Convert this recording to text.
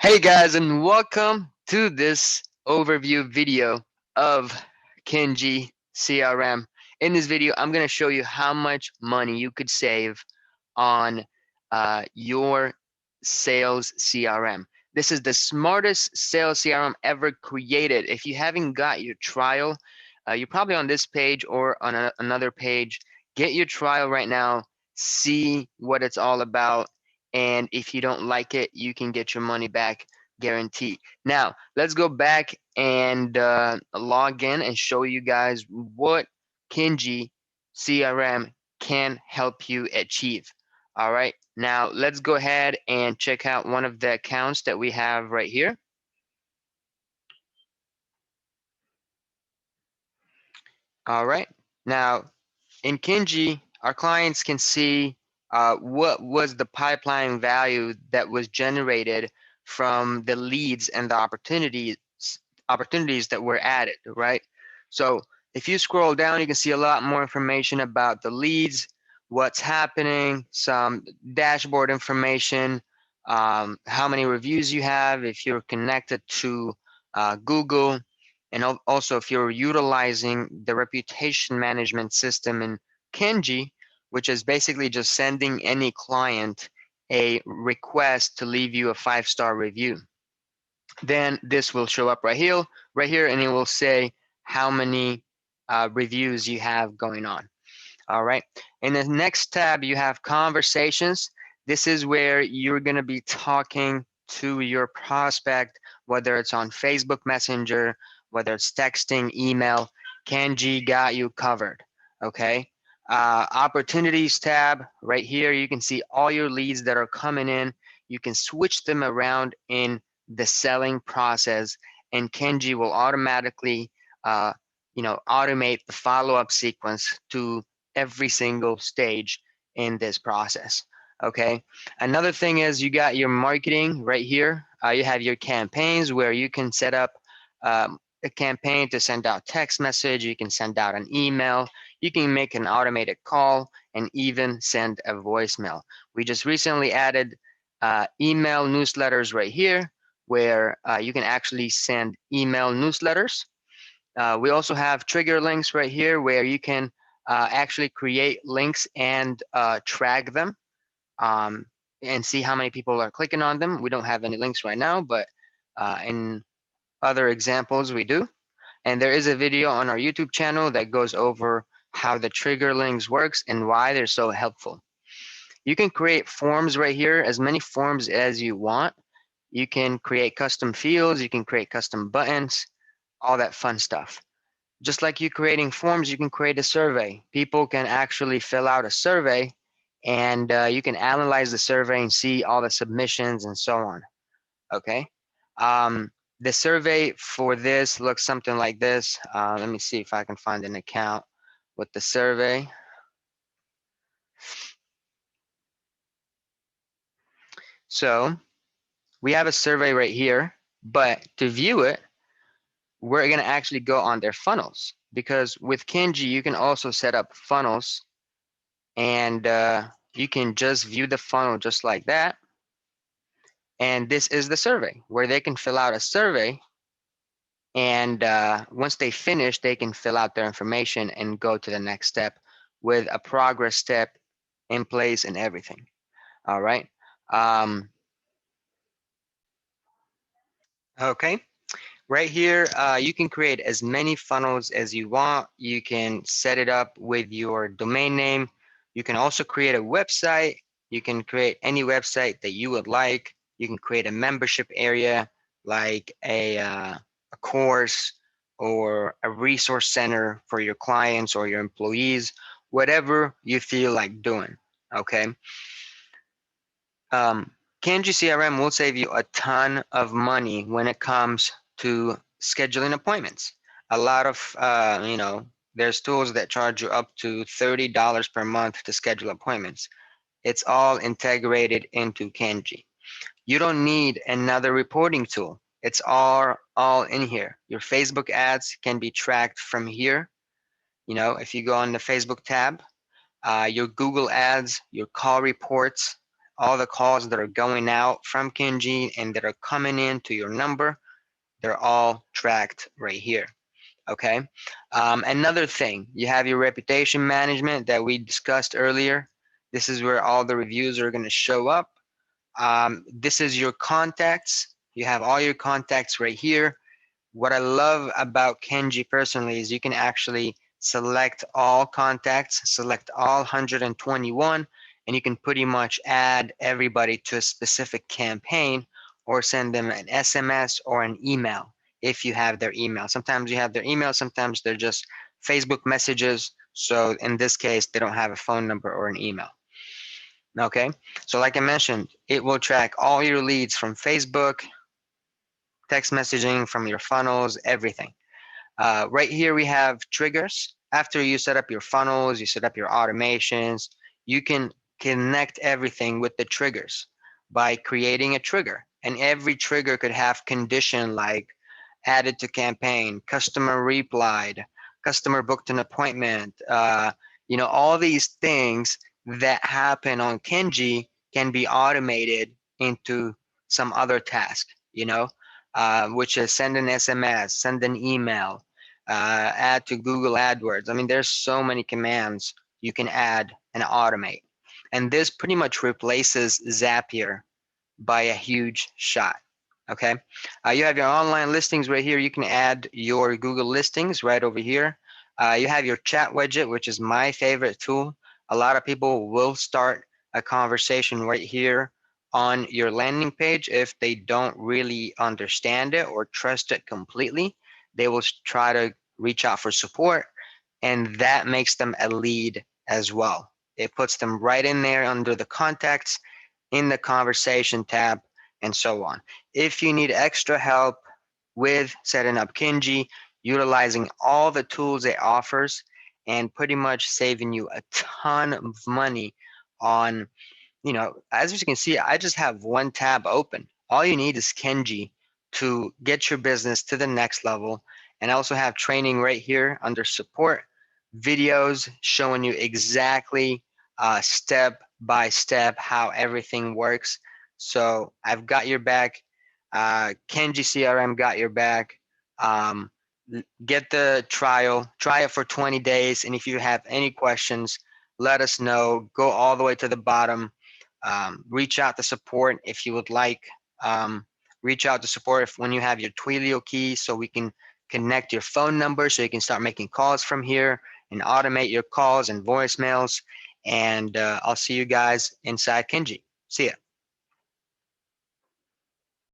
Hey guys, and welcome to this overview video of Kenji CRM. In this video, I'm going to show you how much money you could save on your sales CRM. This is the smartest sales CRM ever created. If you haven't got your trial, you're probably on this page or on another page. Get your trial right now, see what it's all about, and if you don't like it, you can get your money back guaranteed. Now, let's go back and log in and show you guys what Kenji CRM can help you achieve. All right, now let's go ahead and check out one of the accounts that we have right here. All right, now in Kenji, our clients can see what was the pipeline value that was generated from the leads and the opportunities that were added, right? So if you scroll down, you can see a lot more information about the leads, what's happening, some dashboard information, how many reviews you have, if you're connected to Google, and also if you're utilizing the reputation management system in Kenji, which is basically just sending any client a request to leave you a 5-star review. Then this will show up right here, and it will say how many reviews you have going on. All right. In the next tab, you have conversations. This is where you're going to be talking to your prospect, whether it's on Facebook Messenger, whether it's texting, email. Kenji got you covered. Okay. Opportunities tab right here. You can see all your leads that are coming in. You can switch them around in the selling process, and Kenji will automatically, automate the follow-up sequence to every single stage in this process. Okay. Another thing is you got your marketing right here. You have your campaigns where you can set up a campaign to send out text message. You can send out an email. You can make an automated call and even send a voicemail. We just recently added email newsletters right here where you can actually send email newsletters. We also have trigger links right here where you can actually create links and track them um, and see how many people are clicking on them. We don't have any links right now, but in other examples we do. And there is a video on our YouTube channel that goes over how the trigger links works and why they're so helpful. You can create forms right here, as many forms as you want. You can create custom fields, you can create custom buttons, all that fun stuff. Just like you creating forms, you can create a survey. People can actually fill out a survey, and you can analyze the survey and see all the submissions and so on. Okay. The survey for this looks something like this. Let me see if I can find an account with the survey. So we have a survey right here, but to view it, we're going to actually go on their funnels, because with Kenji, you can also set up funnels, and you can just view the funnel just like that. And this is the survey where they can fill out a survey, and once they finish, they can fill out their information and go to the next step with a progress step in place and everything. All right. Okay. Right here, you can create as many funnels as you want. You can set it up with your domain name. You can also create a website. You can create any website that you would like. You can create a membership area like a course or a resource center for your clients or your employees, whatever you feel like doing. Okay. Um, Kenji CRM will save you a ton of money when it comes to scheduling appointments. A lot of, there's tools that charge you up to $30 per month to schedule appointments. It's all integrated into Kenji. You don't need another reporting tool. It's all in here. Your Facebook ads can be tracked from here. You know, if you go on the Facebook tab, your Google ads, your call reports, all the calls that are going out from Kenji and that are coming in to your number, they're all tracked right here. Okay. Another thing, you have your reputation management that we discussed earlier. This is where all the reviews are going to show up. This is your contacts. You have all your contacts right here. What I love about Kenji personally is you can actually select all contacts, select all 121, and you can pretty much add everybody to a specific campaign or send them an SMS or an email if you have their email. Sometimes you have their email, sometimes they're just Facebook messages. So in this case, they don't have a phone number or an email. Okay, so like I mentioned, it will track all your leads from Facebook, text messaging, from your funnels, everything. Right here we have triggers. After you set up your funnels, you set up your automations, you can connect everything with the triggers by creating a trigger. And every trigger could have condition like added to campaign, customer replied, customer booked an appointment. All these things that happen on Kenji can be automated into some other task, which is send an SMS, send an email, add to Google AdWords. I mean, there's so many commands you can add and automate. And this pretty much replaces Zapier by a huge shot. Okay, you have your online listings right here. You can add your Google listings right over here. You have your chat widget, which is my favorite tool. A lot of people will start a conversation right here on your landing page if they don't really understand it or trust it completely. They will try to reach out for support, and that makes them a lead as well. It puts them right in there under the contacts in the conversation tab, and so on. If you need extra help with setting up Kenji, utilizing all the tools it offers, and pretty much saving you a ton of money on, as you can see, I just have one tab open. All you need is Kenji to get your business to the next level. And I also have training right here under support, videos showing you exactly step by step how everything works. So I've got your back. Kenji CRM got your back. Um, get the trial, try it for 20 days. And if you have any questions, let us know. Go all the way to the bottom. Reach out to support if you would like. Reach out to support when you have your Twilio key so we can connect your phone number so you can start making calls from here and automate your calls and voicemails. And I'll see you guys inside Kenji. See ya.